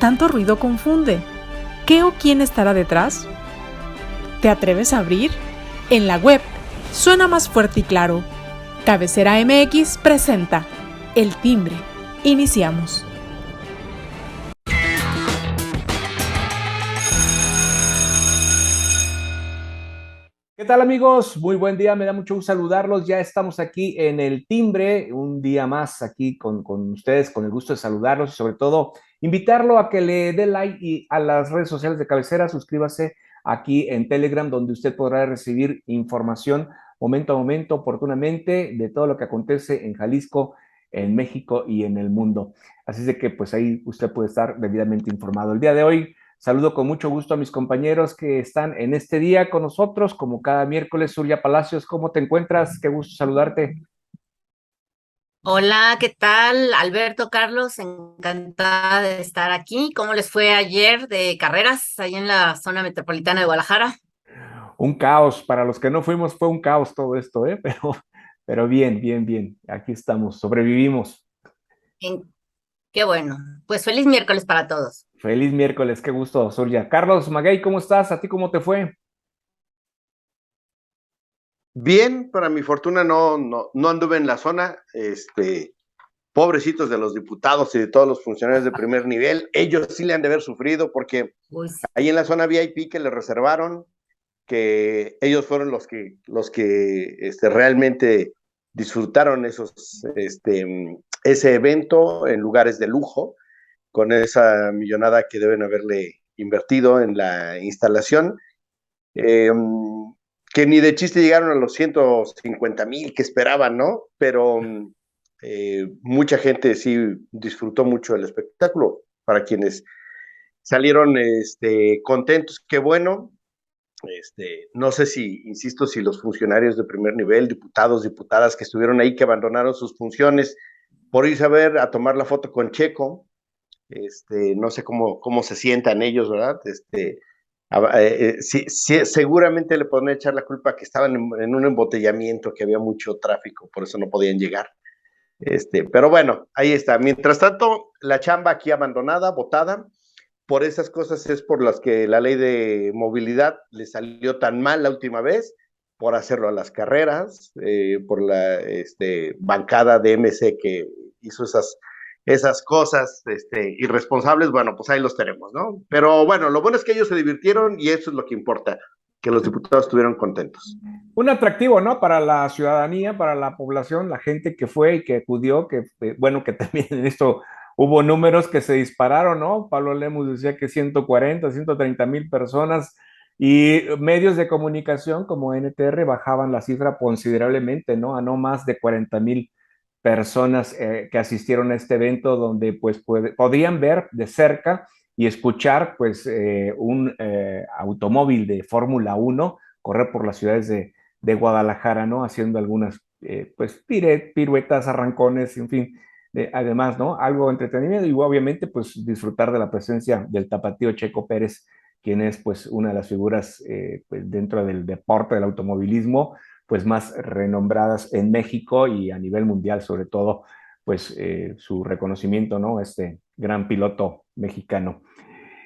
tanto ruido confunde. ¿Qué o quién estará detrás? ¿Te atreves a abrir? En la web suena más fuerte y claro. Cabecera MX presenta El Timbre. Iniciamos. ¿Qué tal, amigos? Muy buen día, me da mucho gusto saludarlos. Ya estamos aquí en El Timbre, un día más aquí con ustedes, con el gusto de saludarlos y sobre todo invitarlo a que le dé like y a las redes sociales de cabecera, suscríbase aquí en Telegram, donde usted podrá recibir información momento a momento, oportunamente, de todo lo que acontece en Jalisco, en México y en el mundo. Así de que pues ahí usted puede estar debidamente informado. El día de hoy saludo con mucho gusto a mis compañeros que están en este día con nosotros, como cada miércoles. Surya Palacios, ¿cómo te encuentras? Qué gusto saludarte. Hola, ¿qué tal? Alberto, Carlos, encantada de estar aquí. ¿Cómo les fue ayer de carreras ahí en la zona metropolitana de Guadalajara? Un caos, para los que no fuimos fue un caos todo esto, ¿eh? Pero bien, bien, bien, aquí estamos, sobrevivimos. En- Qué bueno. Pues feliz miércoles para todos. Feliz miércoles, qué gusto, Surya. Carlos Maguey, ¿cómo estás? ¿A ti cómo te fue? Bien, para mi fortuna no anduve en la zona, pobrecitos de los diputados y de todos los funcionarios de primer nivel, ellos sí le han de haber sufrido porque Uy, ahí en la zona VIP que le reservaron, que ellos fueron los que realmente disfrutaron ese evento en lugares de lujo, con esa millonada que deben haberle invertido en la instalación. eh, que ni de chiste llegaron a los 150,000 que esperaban, ¿no? Pero mucha gente sí disfrutó mucho el espectáculo. Para quienes salieron contentos, qué bueno. No sé si, insisto, si los funcionarios de primer nivel, diputados, diputadas que estuvieron ahí, que abandonaron sus funciones por irse a ver, a tomar la foto con Checo, no sé cómo se sientan ellos, ¿verdad? Sí, sí, seguramente le podrían echar la culpa que estaban en un embotellamiento, que había mucho tráfico, por eso no podían llegar. Pero bueno, ahí está. Mientras tanto, la chamba aquí abandonada, botada, por esas cosas es por las que la ley de movilidad le salió tan mal la última vez, por hacerlo a las carreras, por la bancada de MC que hizo esas cosas irresponsables. Bueno, pues ahí los tenemos, ¿no? Pero bueno, lo bueno es que ellos se divirtieron y eso es lo que importa, que los diputados estuvieron contentos. Un atractivo, ¿no? Para la ciudadanía, para la población, la gente que fue y que acudió, que bueno, que también en esto hubo números que se dispararon, ¿no? Pablo Lemus decía que 140, 130,000 personas y medios de comunicación como NTR bajaban la cifra considerablemente, ¿no? A no más de 40,000 personas que asistieron a este evento donde pues podían ver de cerca y escuchar pues un automóvil de Fórmula 1 correr por las ciudades de Guadalajara, ¿no? Haciendo algunas, pues, piruetas, arrancones, en fin, además, ¿no? Algo de entretenimiento y obviamente, pues, disfrutar de la presencia del tapatío Checo Pérez, quien es, pues, una de las figuras, pues, dentro del deporte del automovilismo, pues, más renombradas en México y a nivel mundial, sobre todo, pues, su reconocimiento, ¿no? Este gran piloto mexicano.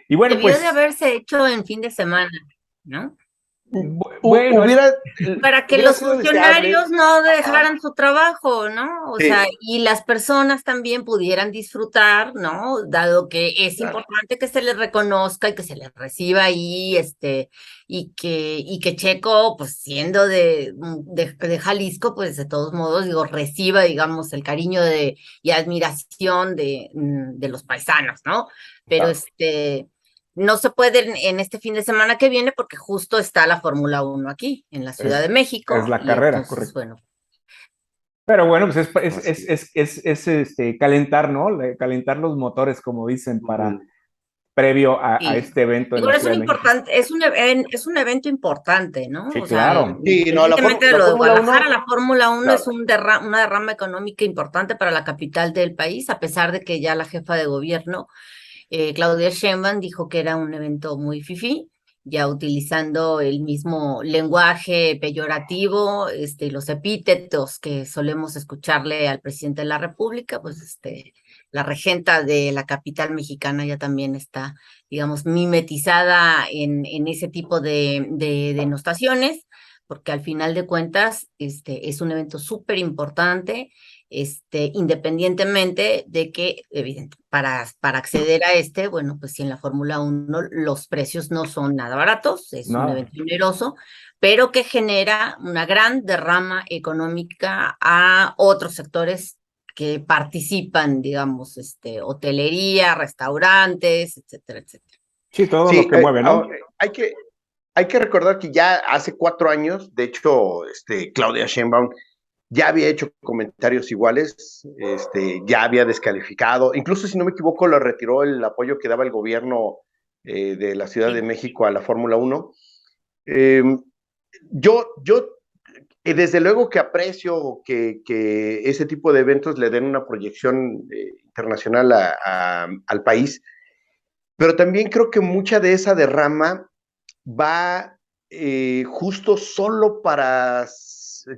Y bueno, debió de pues, haberse hecho en fin de semana, ¿no? bueno, Hubiera, Para que hubiera los sido deseable. funcionarios no Ajá, dejaran su trabajo, ¿no? O sea, sí, y las personas también pudieran disfrutar, ¿no? Dado que es claro. importante que se les reconozca y que se les reciba ahí, y que Checo, pues siendo de Jalisco, pues de todos modos, digo, reciba, digamos, el cariño y admiración de los paisanos, ¿no? Pero claro. no se puede en este fin de semana que viene porque justo está la Fórmula 1 aquí, en la Ciudad de Es México, la y carrera, entonces, correcto. bueno, Pero bueno, pues Así. calentar, ¿no? Calentar los motores, como dicen, para Ujú. previo a sí. este evento en Digo, la Ciudad de México. es un evento importante, ¿no? Sí, O sea, claro. Sí, no, independientemente de la lo de Fórmula Guadalajara, Uno, la Fórmula 1 es claro. una derrama económica importante para la capital del país, a pesar de que ya la jefa de gobierno Claudia Sheinbaum dijo que era un evento muy fifí, ya utilizando el mismo lenguaje peyorativo, los epítetos que solemos escucharle al presidente de la República, pues la regenta de la capital mexicana ya también está, digamos, mimetizada en ese tipo de denostaciones, porque al final de cuentas es un evento súper importante, independientemente de que, evidente, para acceder a bueno, pues si en la Fórmula 1 los precios no son nada baratos, es un No, evento oneroso, pero que genera una gran derrama económica a otros sectores que participan, digamos, hotelería, restaurantes, etcétera, etcétera. sí, todo lo Sí, que mueve, ¿no? hay que recordar que ya hace 4 años, de hecho, Claudia Sheinbaum ya había hecho comentarios iguales, ya había descalificado, incluso si no me equivoco, lo retiró el apoyo que daba el gobierno de la Ciudad de Sí. México a la Fórmula 1. Eh, yo desde luego que aprecio que ese tipo de eventos le den una proyección internacional al país, pero también creo que mucha de esa derrama va justo solo para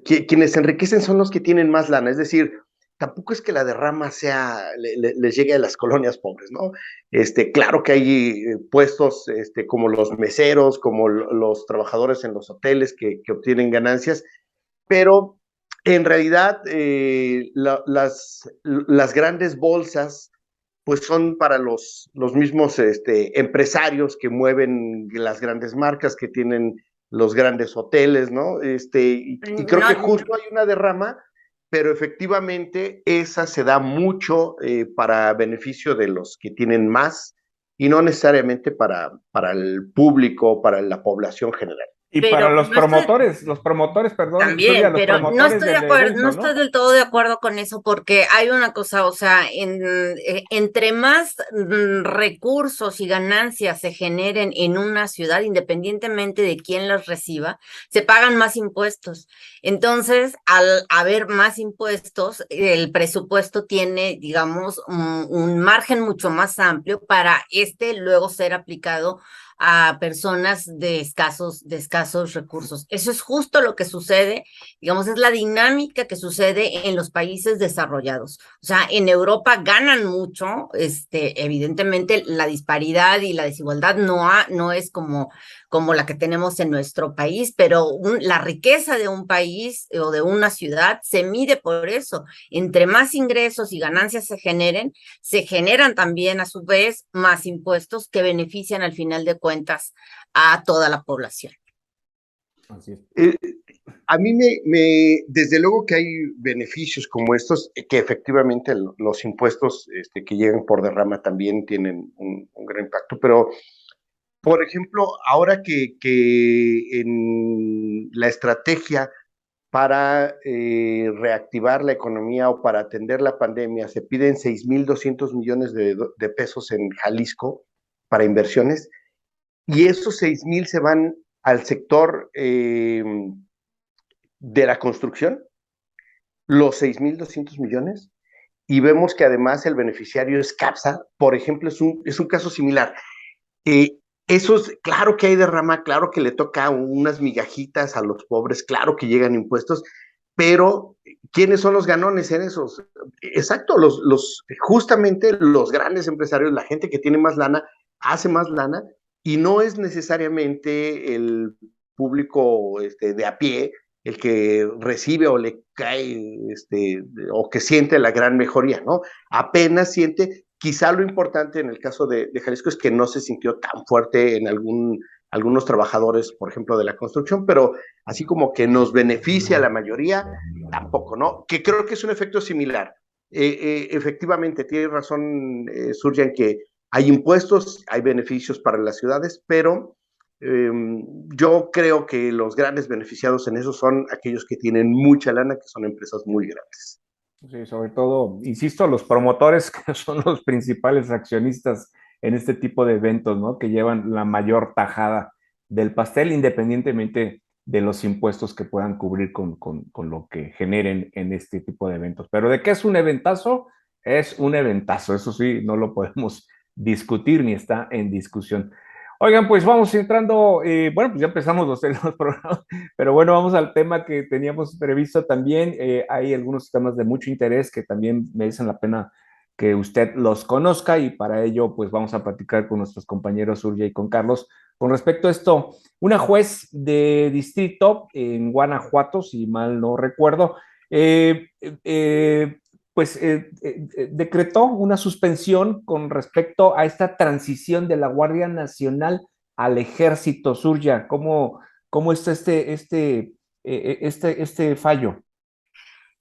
quienes se enriquecen son los que tienen más lana, es decir, tampoco es que la derrama les llegue a las colonias pobres, ¿no? Claro que hay puestos como los meseros, como los trabajadores en los hoteles que obtienen ganancias, pero en realidad las grandes bolsas pues son para los mismos empresarios que mueven las grandes marcas, que tienen los grandes hoteles, ¿no? Y creo que No, justo hay una derrama, pero efectivamente esa se da mucho para beneficio de los que tienen más y no necesariamente para el público, para la población general. Y para pero no estoy, los promotores, perdón, Surya, también, los pero no promotores estoy de del acuerdo, no evento, estoy ¿no? del todo de acuerdo con eso, porque hay una cosa, o sea, entre más recursos y ganancias se generen en una ciudad, independientemente de quién los reciba, se pagan más impuestos. Entonces, al haber más impuestos, el presupuesto tiene, digamos, un margen mucho más amplio para luego ser aplicado a personas de escasos recursos. Eso es justo lo que sucede, digamos, es la dinámica que sucede en los países desarrollados. O sea, en Europa ganan mucho, evidentemente la disparidad y la desigualdad no es como la que tenemos en nuestro país, pero la riqueza de un país o de una ciudad se mide por eso. Entre más ingresos y ganancias se generan también a su vez más impuestos que benefician al final de cuentas a toda la población. Así es. A mí desde luego que hay beneficios como estos, que efectivamente los impuestos que llegan por derrama también tienen un gran impacto, pero por ejemplo, ahora que en la estrategia para reactivar la economía o para atender la pandemia se piden 6,200 millones de pesos en Jalisco para inversiones, y esos 6,000 se van al sector de la construcción, los 6,200 millones, y vemos que además el beneficiario es CAPSA, por ejemplo, es un caso similar. Claro que hay derrama, claro que le toca unas migajitas a los pobres, claro que llegan impuestos, pero ¿quiénes son los ganones en esos? Exacto, justamente los grandes empresarios, la gente que tiene más lana, hace más lana, y no es necesariamente el público de a pie el que recibe o le cae, o que siente la gran mejoría, ¿no? Apenas siente. Quizá lo importante en el caso de Jalisco es que no se sintió tan fuerte en algunos trabajadores, por ejemplo, de la construcción, pero así como que nos beneficia a la mayoría, tampoco, ¿no? Que creo que es un efecto similar. Efectivamente, tiene razón, Surjan, que hay impuestos, hay beneficios para las ciudades, pero yo creo que los grandes beneficiados en eso son aquellos que tienen mucha lana, que son empresas muy grandes. Sí, sobre todo, insisto, los promotores que son los principales accionistas en este tipo de eventos, ¿no? Que llevan la mayor tajada del pastel, independientemente de los impuestos que puedan cubrir con lo que generen en este tipo de eventos. Pero de qué es un eventazo, es un eventazo. Eso sí, no lo podemos discutir ni está en discusión. Oigan, pues vamos entrando, bueno, pues ya empezamos los programas, pero bueno, vamos al tema que teníamos previsto también. Hay algunos temas de mucho interés que también merecen la pena que usted los conozca y para ello pues vamos a platicar con nuestros compañeros Urya y con Carlos con respecto a esto. Una juez de distrito en Guanajuato, si mal no recuerdo, eh, eh, decretó una suspensión con respecto a esta transición de la Guardia Nacional al Ejército. Surya, ¿cómo está este fallo?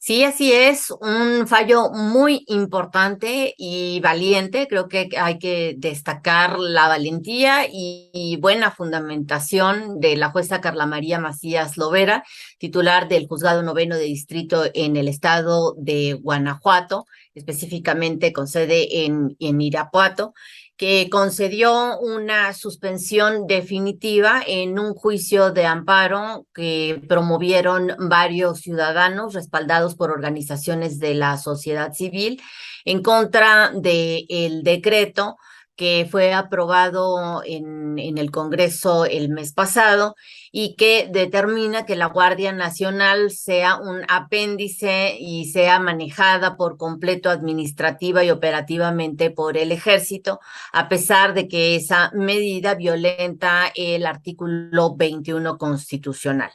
Sí, así es, un fallo muy importante y valiente. Creo que hay que destacar la valentía y buena fundamentación de la jueza Carla María Macías Lovera, titular del Juzgado Noveno de Distrito en el estado de Guanajuato, específicamente con sede en Irapuato, que concedió una suspensión definitiva en un juicio de amparo que promovieron varios ciudadanos respaldados por organizaciones de la sociedad civil en contra del decreto que fue aprobado en el Congreso el mes pasado y que determina que la Guardia Nacional sea un apéndice y sea manejada por completo administrativa y operativamente por el Ejército, a pesar de que esa medida violenta el artículo 21 constitucional.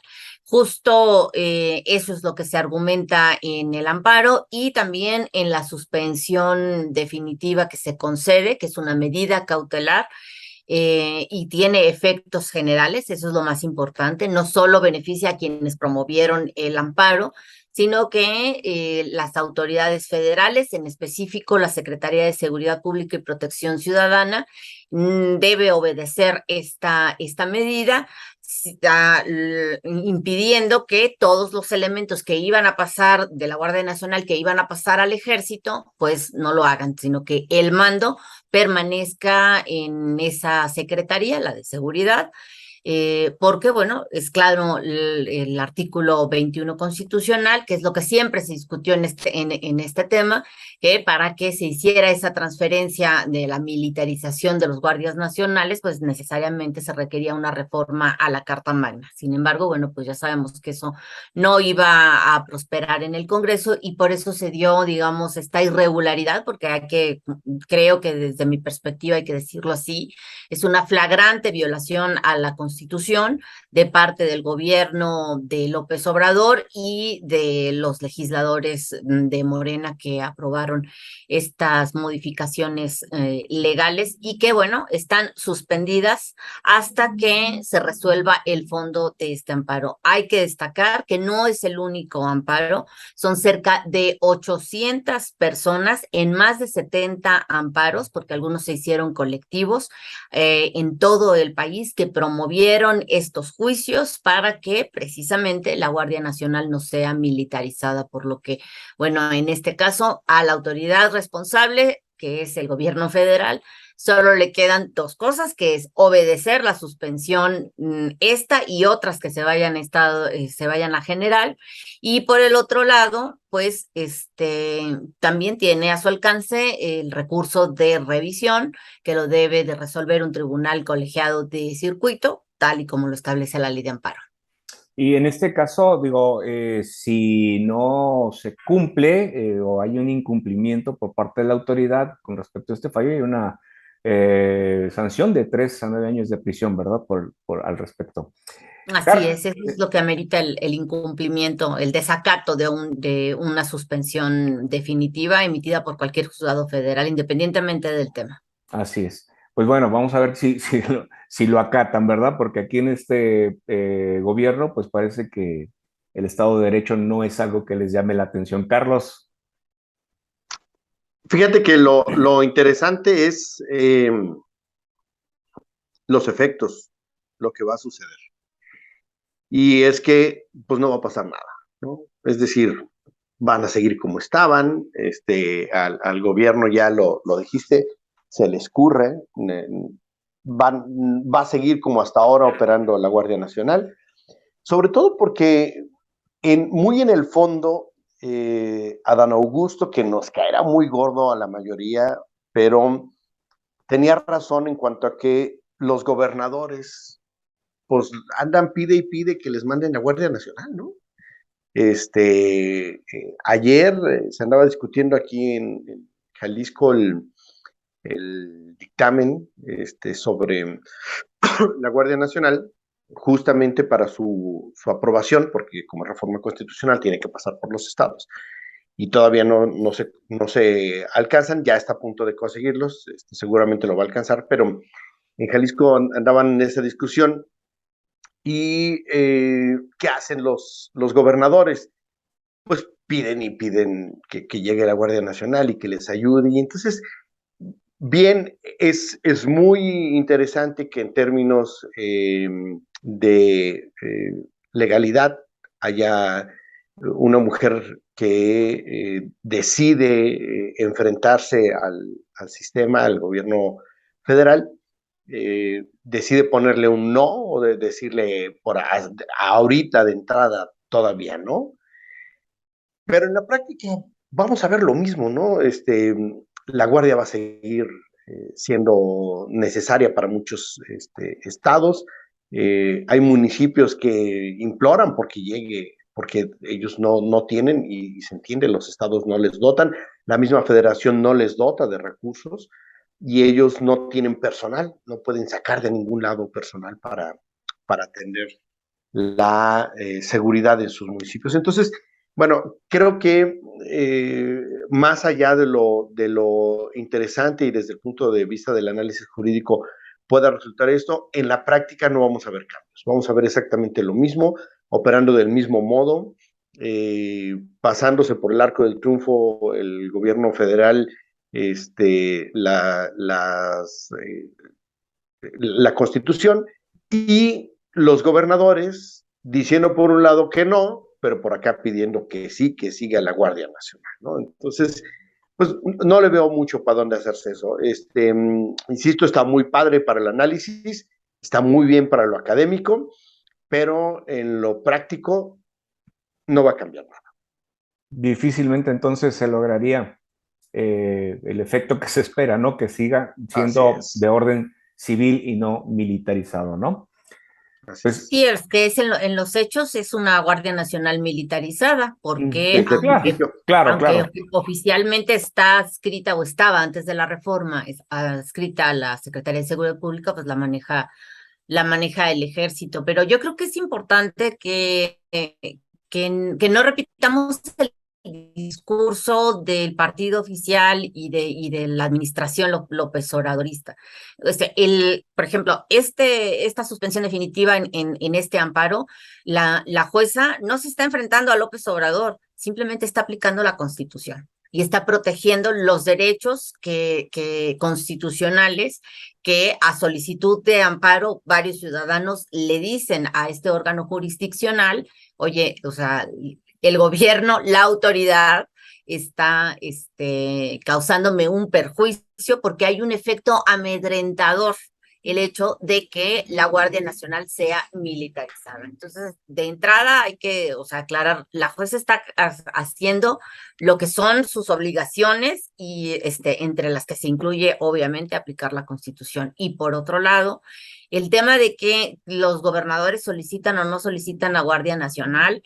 Justo eso es lo que se argumenta en el amparo y también en la suspensión definitiva que se concede, que es una medida cautelar y tiene efectos generales, eso es lo más importante. No solo beneficia a quienes promovieron el amparo, sino que las autoridades federales, en específico la Secretaría de Seguridad Pública y Protección Ciudadana, debe obedecer esta medida, impidiendo que todos los elementos que iban a pasar de la Guardia Nacional, que iban a pasar al Ejército, pues no lo hagan, sino que el mando permanezca en esa secretaría, la de seguridad, porque, bueno, es claro el artículo 21 constitucional, que es lo que siempre se discutió en este tema, que para que se hiciera esa transferencia de la militarización de los guardias nacionales, pues necesariamente se requería una reforma a la Carta Magna. Sin embargo, bueno, pues ya sabemos que eso no iba a prosperar en el Congreso y por eso se dio, digamos, esta irregularidad, porque creo que desde mi perspectiva hay que decirlo así, es una flagrante violación a la Constitución de parte del gobierno de López Obrador y de los legisladores de Morena que aprobaron estas modificaciones legales y que, bueno, están suspendidas hasta que se resuelva el fondo de este amparo. Hay que destacar que no es el único amparo, son cerca de 800 personas en más de 70 amparos, porque algunos se hicieron colectivos, en todo el país que promovieron estos juicios para que precisamente la Guardia Nacional no sea militarizada, por lo que, bueno, en este caso a la autoridad responsable, que es el gobierno federal, solo le quedan dos cosas, que es obedecer la suspensión esta y otras que se vayan a general. Y por el otro lado, pues también tiene a su alcance el recurso de revisión que lo debe de resolver un tribunal colegiado de circuito, tal y como lo establece la ley de amparo. Y en este caso, digo, si no se cumple o hay un incumplimiento por parte de la autoridad con respecto a este fallo, hay una sanción de 3 a 9 años de prisión, ¿verdad? Al respecto. Así es, eso es lo que amerita el incumplimiento, el desacato de una suspensión definitiva emitida por cualquier juzgado federal, independientemente del tema. Así es. Pues bueno, vamos a ver si lo acatan, ¿verdad? Porque aquí en este gobierno, pues parece que el Estado de Derecho no es algo que les llame la atención. Carlos. Fíjate que lo interesante es los efectos, lo que va a suceder. Y es que, pues no va a pasar nada, ¿no? Es decir, van a seguir como estaban, al gobierno ya lo dijiste, se le escurre, va a seguir como hasta ahora operando la Guardia Nacional, sobre todo porque muy en el fondo, Adán Augusto, que nos caerá muy gordo a la mayoría, pero tenía razón en cuanto a que los gobernadores pues andan pide y pide que les manden la Guardia Nacional, ¿no? Ayer se andaba discutiendo aquí en Jalisco el dictamen sobre la Guardia Nacional, justamente para su aprobación, porque como reforma constitucional tiene que pasar por los estados, y todavía no se alcanzan, ya está a punto de conseguirlos, seguramente lo va a alcanzar, pero en Jalisco andaban en esa discusión. ¿Y qué hacen los gobernadores? Pues piden y piden que llegue la Guardia Nacional y que les ayude, y entonces bien, es muy interesante que en términos de legalidad haya una mujer que decide enfrentarse al sistema, al gobierno federal, decide ponerle un no o de decirle ahorita de entrada todavía no, pero en la práctica vamos a ver lo mismo, ¿no? La Guardia va a seguir siendo necesaria para muchos estados. Hay municipios que imploran porque llegue, porque ellos no tienen, y se entiende, los estados no les dotan, la misma federación no les dota de recursos, y ellos no tienen personal, no pueden sacar de ningún lado personal para atender la seguridad en sus municipios. Entonces, bueno, creo que más allá de lo interesante y desde el punto de vista del análisis jurídico pueda resultar esto, en la práctica no vamos a ver cambios. Vamos a ver exactamente lo mismo, operando del mismo modo, pasándose por el arco del triunfo el gobierno federal, la Constitución, y los gobernadores diciendo por un lado que no, pero por acá pidiendo que sí, que siga la Guardia Nacional, ¿no? Entonces, pues no le veo mucho para dónde hacerse eso. Insisto, está muy padre para el análisis, está muy bien para lo académico, pero en lo práctico no va a cambiar nada. Difícilmente entonces se lograría el efecto que se espera, ¿no? Que siga siendo de orden civil y no militarizado, ¿no? Pues, sí, es que en los hechos es una Guardia Nacional militarizada, porque aunque oficialmente está adscrita o estaba antes de la reforma adscrita a la Secretaría de Seguridad Pública, pues la maneja el ejército. Pero yo creo que es importante que no repitamos el discurso del partido oficial y de la administración López Obradorista. Por ejemplo, esta suspensión definitiva en este amparo, la jueza no se está enfrentando a López Obrador, simplemente está aplicando la Constitución y está protegiendo los derechos constitucionales que a solicitud de amparo varios ciudadanos le dicen a este órgano jurisdiccional: oye, o sea, el gobierno, la autoridad está causándome un perjuicio porque hay un efecto amedrentador el hecho de que la Guardia Nacional sea militarizada. Entonces, de entrada hay que, aclarar, la jueza está haciendo lo que son sus obligaciones y entre las que se incluye, obviamente, aplicar la Constitución. Y por otro lado, el tema de que los gobernadores solicitan o no solicitan la Guardia Nacional,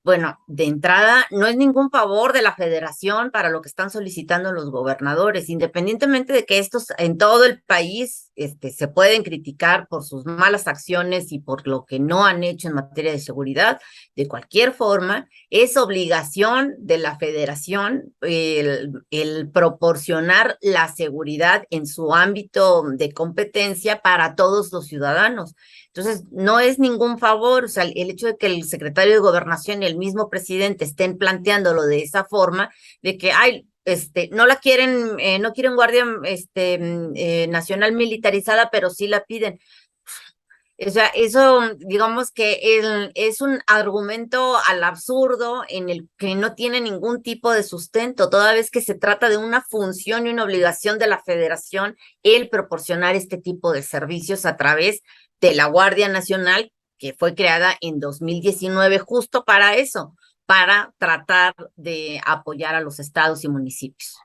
bueno, de entrada, no es ningún favor de la federación para lo que están solicitando los gobernadores, independientemente de que estos en todo el país se pueden criticar por sus malas acciones y por lo que no han hecho en materia de seguridad. De cualquier forma, es obligación de la federación el proporcionar la seguridad en su ámbito de competencia para todos los ciudadanos. Entonces, no es ningún favor, el hecho de que el secretario de Gobernación y el mismo presidente estén planteándolo de esa forma, de que, no la quieren, no quieren Guardia Nacional militarizada, pero sí la piden. O sea, eso, digamos que es un argumento al absurdo en el que no tiene ningún tipo de sustento, toda vez que se trata de una función y una obligación de la federación el proporcionar este tipo de servicios a través de la Guardia Nacional, que fue creada en 2019 justo para eso, para tratar de apoyar a los estados y municipios.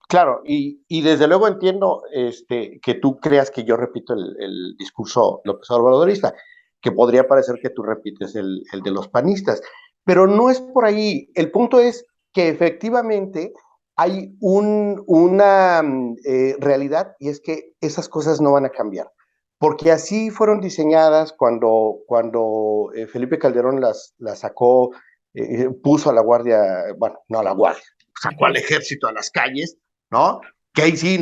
Claro, y desde luego entiendo que tú creas que yo repito el discurso López Obradorista, que podría parecer que tú repites el de los panistas, pero no es por ahí. El punto es que efectivamente, hay una realidad, y es que esas cosas no van a cambiar, porque así fueron diseñadas cuando Felipe Calderón las sacó, puso a la guardia, bueno, no a la guardia, sacó al ejército a las calles, ¿no? Que ahí sí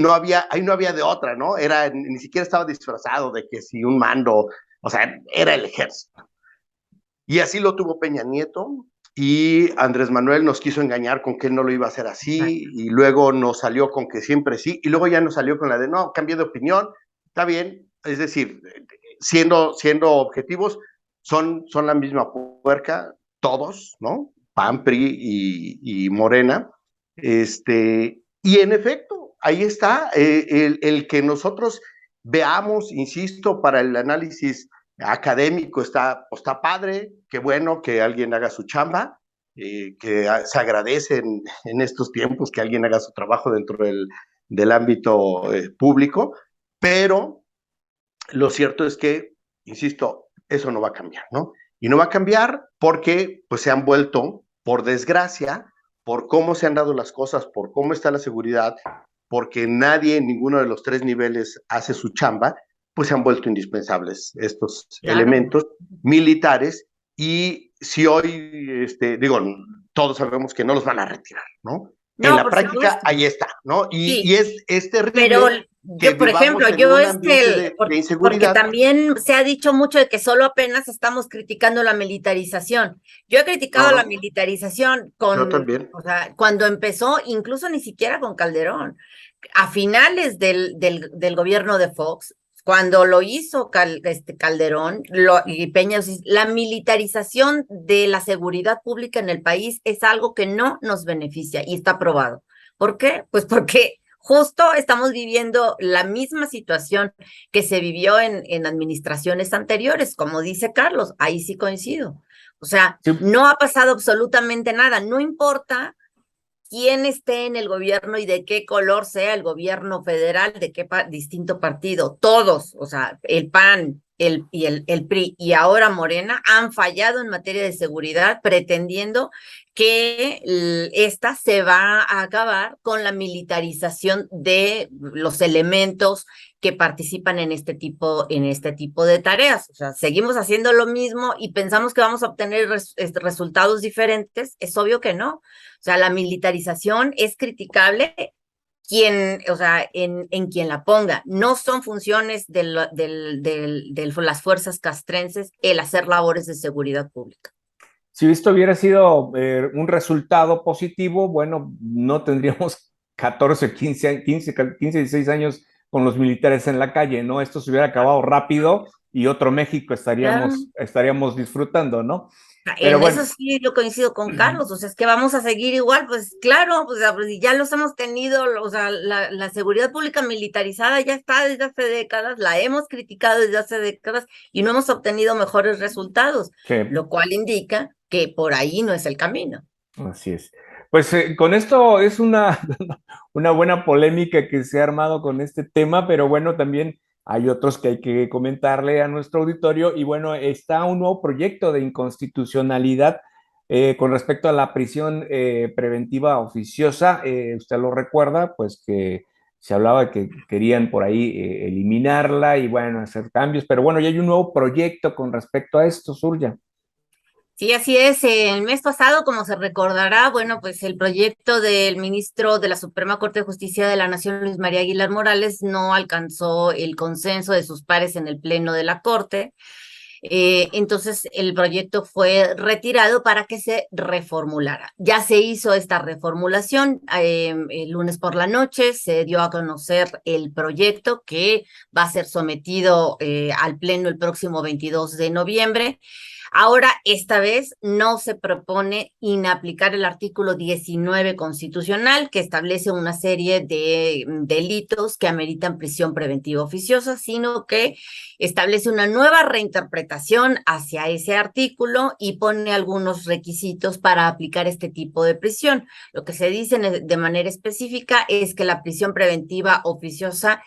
ahí no había de otra, ¿no? Ni siquiera estaba disfrazado de que si un mando, o sea, era el ejército. Y así lo tuvo Peña Nieto, y Andrés Manuel nos quiso engañar con que él no lo iba a hacer así, y luego nos salió con que siempre sí, y luego ya nos salió con la de no, cambié de opinión, está bien, es decir, siendo objetivos, son la misma puerca, todos, ¿no? PAN, PRI y Morena, y en efecto, ahí está, el que nosotros veamos, insisto, para el análisis académico está padre, qué bueno que alguien haga su chamba, que se agradece en estos tiempos que alguien haga su trabajo dentro del ámbito público, pero lo cierto es que, insisto, eso no va a cambiar, ¿no? Y no va a cambiar porque pues se han vuelto, por desgracia, por cómo se han dado las cosas, por cómo está la seguridad, porque nadie en ninguno de los tres niveles hace su chamba, pues se han vuelto indispensables estos elementos militares. Y si hoy, digo, todos sabemos que no los van a retirar, ¿no? En la práctica, ahí está, ¿no? Y es terrible. Pero yo, por ejemplo, de inseguridad. Porque también se ha dicho mucho de que solo apenas estamos criticando la militarización. Yo he criticado la militarización yo también. O sea, cuando empezó, incluso ni siquiera con Calderón, a finales del gobierno de Fox, cuando lo hizo Calderón y Peña, la militarización de la seguridad pública en el país es algo que no nos beneficia y está probado. ¿Por qué? Pues porque justo estamos viviendo la misma situación que se vivió en administraciones anteriores, como dice Carlos, ahí sí coincido. O sea, no ha pasado absolutamente nada, no importa quién esté en el gobierno y de qué color sea el gobierno federal, de qué distinto partido, todos, o sea, el PAN, el PRI y ahora Morena han fallado en materia de seguridad pretendiendo que esta se va a acabar con la militarización de los elementos que participan en este tipo de tareas. O sea, seguimos haciendo lo mismo y pensamos que vamos a obtener resultados diferentes. Es obvio que no. O sea, la militarización es criticable en quien la ponga. No son funciones de las fuerzas castrenses el hacer labores de seguridad pública. Si esto hubiera sido un resultado positivo, bueno, no tendríamos 14, 15, 16 años con los militares en la calle, ¿no? Esto se hubiera acabado rápido y otro México estaríamos disfrutando, ¿no? Pero bueno, eso sí, yo coincido con Carlos, o sea, es que vamos a seguir igual, pues claro, pues ya los hemos tenido, o sea, la seguridad pública militarizada ya está desde hace décadas, la hemos criticado desde hace décadas y no hemos obtenido mejores resultados, lo cual indica que por ahí no es el camino. Así es. Pues con esto es una buena polémica que se ha armado con este tema, pero bueno, también hay otros que hay que comentarle a nuestro auditorio y bueno, está un nuevo proyecto de inconstitucionalidad con respecto a la prisión preventiva oficiosa. Usted lo recuerda, pues que se hablaba de que querían por ahí eliminarla y bueno, hacer cambios, pero bueno, ya hay un nuevo proyecto con respecto a esto, Surya. Sí, así es. El mes pasado, como se recordará, bueno, pues el proyecto del ministro de la Suprema Corte de Justicia de la Nación, Luis María Aguilar Morales, no alcanzó el consenso de sus pares en el Pleno de la Corte. Entonces, el proyecto fue retirado para que se reformulara. Ya se hizo esta reformulación. El lunes por la noche se dio a conocer el proyecto que va a ser sometido al Pleno el próximo 22 de noviembre. Ahora, esta vez, no se propone inaplicar el artículo 19 constitucional, que establece una serie de delitos que ameritan prisión preventiva oficiosa, sino que establece una nueva reinterpretación hacia ese artículo y pone algunos requisitos para aplicar este tipo de prisión. Lo que se dice de manera específica es que la prisión preventiva oficiosa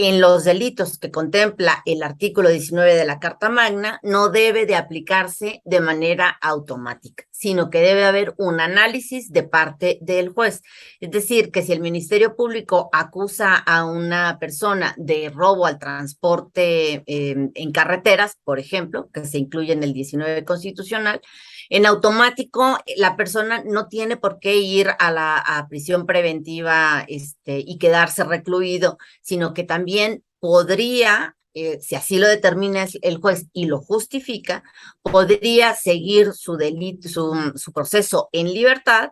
en los delitos que contempla el artículo 19 de la Carta Magna, no debe de aplicarse de manera automática, sino que debe haber un análisis de parte del juez. Es decir, que si el Ministerio Público acusa a una persona de robo al transporte en carreteras, por ejemplo, que se incluye en el 19 constitucional, en automático la persona no tiene por qué ir a prisión preventiva y quedarse recluido, sino que también podría, si así lo determina el juez y lo justifica, podría seguir su delito, su proceso en libertad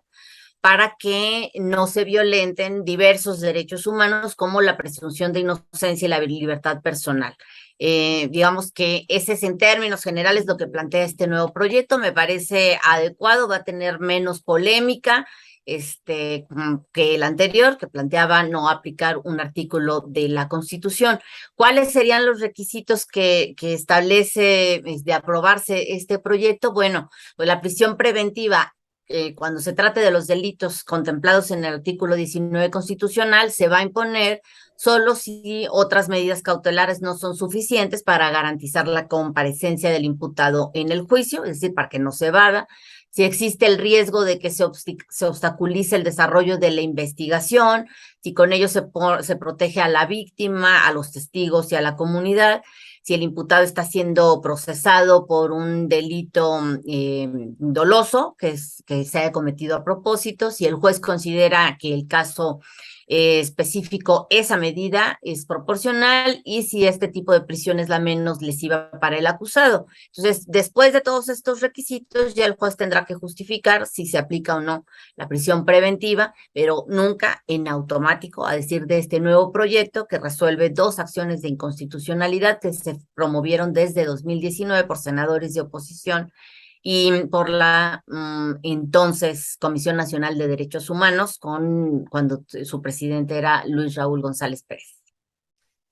para que no se violenten diversos derechos humanos como la presunción de inocencia y la libertad personal. Digamos que ese es en términos generales lo que plantea este nuevo proyecto, me parece adecuado, va a tener menos polémica que el anterior, que planteaba no aplicar un artículo de la Constitución. ¿Cuáles serían los requisitos que establece de aprobarse este proyecto? Bueno, pues la prisión preventiva cuando se trate de los delitos contemplados en el artículo 19 constitucional, se va a imponer solo si otras medidas cautelares no son suficientes para garantizar la comparecencia del imputado en el juicio, es decir, para que no se evada, si existe el riesgo de que se obstaculice el desarrollo de la investigación, si con ello se protege a la víctima, a los testigos y a la comunidad, si el imputado está siendo procesado por un delito doloso que se haya cometido a propósito, si el juez considera que el caso específico, esa medida es proporcional y si este tipo de prisión es la menos lesiva para el acusado. Entonces, después de todos estos requisitos, ya el juez tendrá que justificar si se aplica o no la prisión preventiva, pero nunca en automático, a decir de este nuevo proyecto que resuelve 2 acciones de inconstitucionalidad que se promovieron desde 2019 por senadores de oposición y por la entonces Comisión Nacional de Derechos Humanos, cuando su presidente era Luis Raúl González Pérez.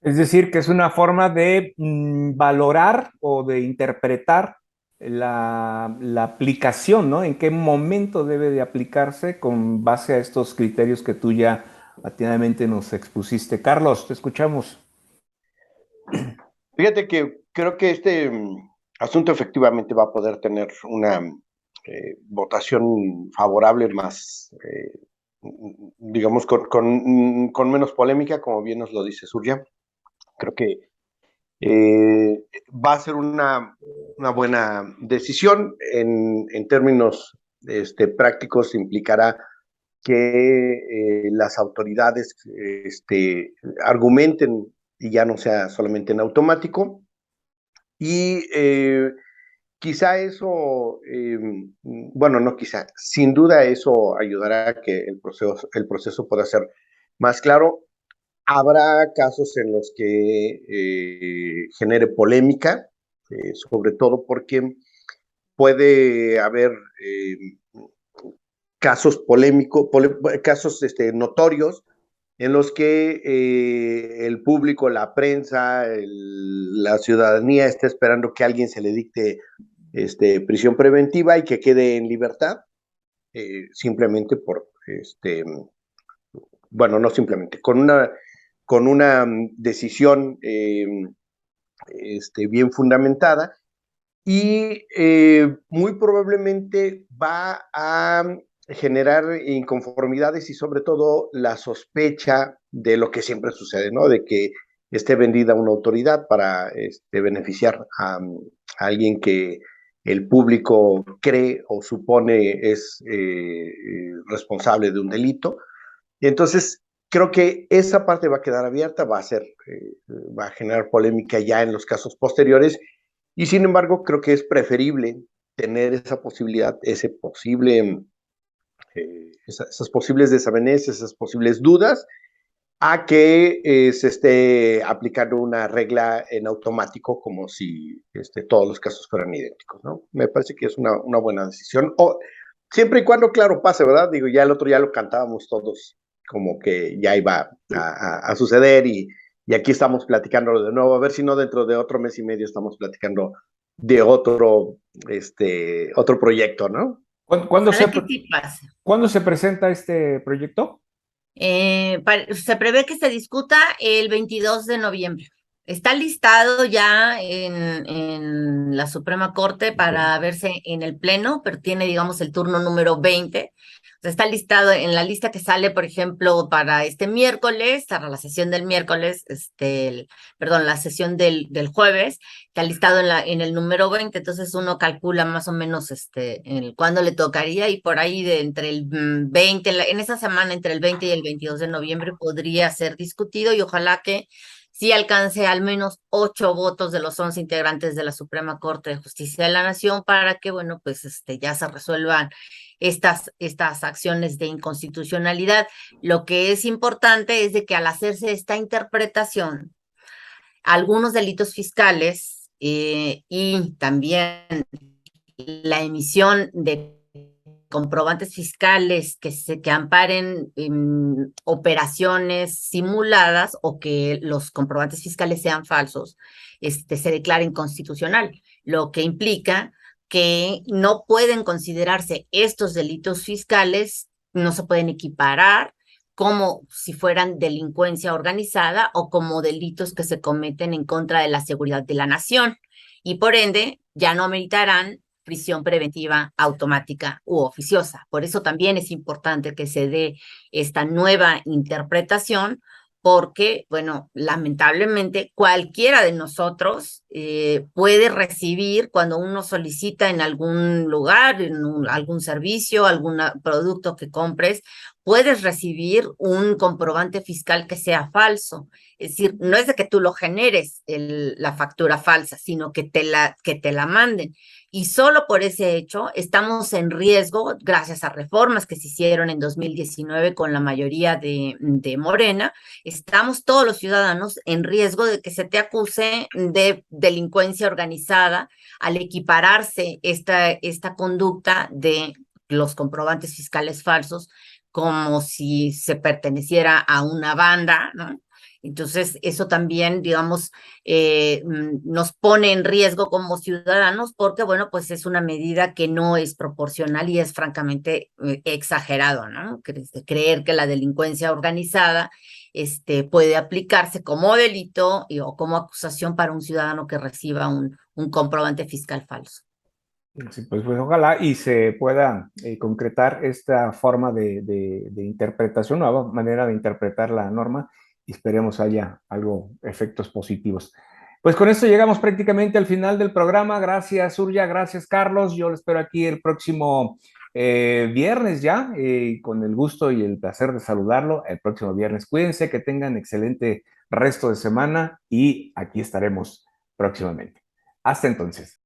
Es decir, que es una forma de valorar o de interpretar la aplicación, ¿no? En qué momento debe de aplicarse con base a estos criterios que tú ya atinadamente nos expusiste. Carlos, te escuchamos. Fíjate que creo que este asunto efectivamente va a poder tener una votación favorable más, digamos, con menos polémica, como bien nos lo dice Surya. Creo que va a ser una buena decisión. En términos prácticos implicará que las autoridades argumenten y ya no sea solamente en automático. Y quizá eso, bueno, no quizá, sin duda eso ayudará a que el proceso pueda ser más claro. Habrá casos en los que genere polémica, sobre todo porque puede haber casos polémicos, casos notorios en los que el público, la prensa, la ciudadanía está esperando que a alguien se le dicte prisión preventiva y que quede en libertad, simplemente por, bueno, no simplemente, con una decisión bien fundamentada y muy probablemente va a generar inconformidades y sobre todo la sospecha de lo que siempre sucede, ¿no? De que esté vendida una autoridad para beneficiar a alguien que el público cree o supone es responsable de un delito. Y entonces creo que esa parte va a quedar abierta, va a generar polémica ya en los casos posteriores y sin embargo creo que es preferible tener esa posibilidad, esas posibles desavenencias, esas posibles dudas, a que se esté aplicando una regla en automático como si todos los casos fueran idénticos, ¿no? Me parece que es una buena decisión, siempre y cuando, claro, pase, ¿verdad? Digo, ya el otro ya lo cantábamos todos, como que ya iba a suceder y aquí estamos platicándolo de nuevo, a ver si no dentro de otro mes y medio estamos platicando de otro proyecto, ¿no? ¿Cuándo se presenta este proyecto? Se prevé que se discuta el 22 de noviembre. Está listado ya en la Suprema Corte para verse en el Pleno, pero tiene, digamos, el turno número 20. O sea, está listado en la lista que sale, por ejemplo, para este miércoles, para la sesión del miércoles, perdón, la sesión del jueves, está listado en el número 20. Entonces uno calcula más o menos cuándo le tocaría, y por ahí de entre el 20, en esa semana entre el 20 y el 22 de noviembre podría ser discutido, y ojalá que sí alcance al menos 8 votos de los 11 integrantes de la Suprema Corte de Justicia de la Nación para que, bueno, pues ya se resuelvan estas acciones de inconstitucionalidad. Lo que es importante es de que al hacerse esta interpretación, algunos delitos fiscales y también la emisión de comprobantes fiscales que amparen operaciones simuladas, o que los comprobantes fiscales sean falsos, se declara inconstitucional, lo que implica que no pueden considerarse estos delitos fiscales, no se pueden equiparar como si fueran delincuencia organizada o como delitos que se cometen en contra de la seguridad de la nación, y por ende ya no meritarán prisión preventiva automática u oficiosa. Por eso también es importante que se dé esta nueva interpretación, porque, bueno, lamentablemente cualquiera de nosotros puede recibir, cuando uno solicita en algún lugar, algún servicio, algún producto que compres, puedes recibir un comprobante fiscal que sea falso. Es decir, no es de que tú lo generes la factura falsa, sino que te la manden. Y solo por ese hecho estamos en riesgo, gracias a reformas que se hicieron en 2019 con la mayoría de Morena, estamos todos los ciudadanos en riesgo de que se te acuse de delincuencia organizada al equipararse esta conducta de los comprobantes fiscales falsos como si se perteneciera a una banda, ¿no? Entonces, eso también, digamos, nos pone en riesgo como ciudadanos, porque, bueno, pues es una medida que no es proporcional y es francamente exagerado, ¿no? Creer que la delincuencia organizada puede aplicarse como delito o como acusación para un ciudadano que reciba un comprobante fiscal falso. Sí, pues ojalá y se pueda concretar esta forma de interpretación, nueva manera de interpretar la norma, y esperemos haya algo, efectos positivos. Pues con esto llegamos prácticamente al final del programa. Gracias, Surya, gracias, Carlos. Yo lo espero aquí el próximo viernes ya, con el gusto y el placer de saludarlo el próximo viernes. Cuídense, que tengan excelente resto de semana y aquí estaremos próximamente. Hasta entonces.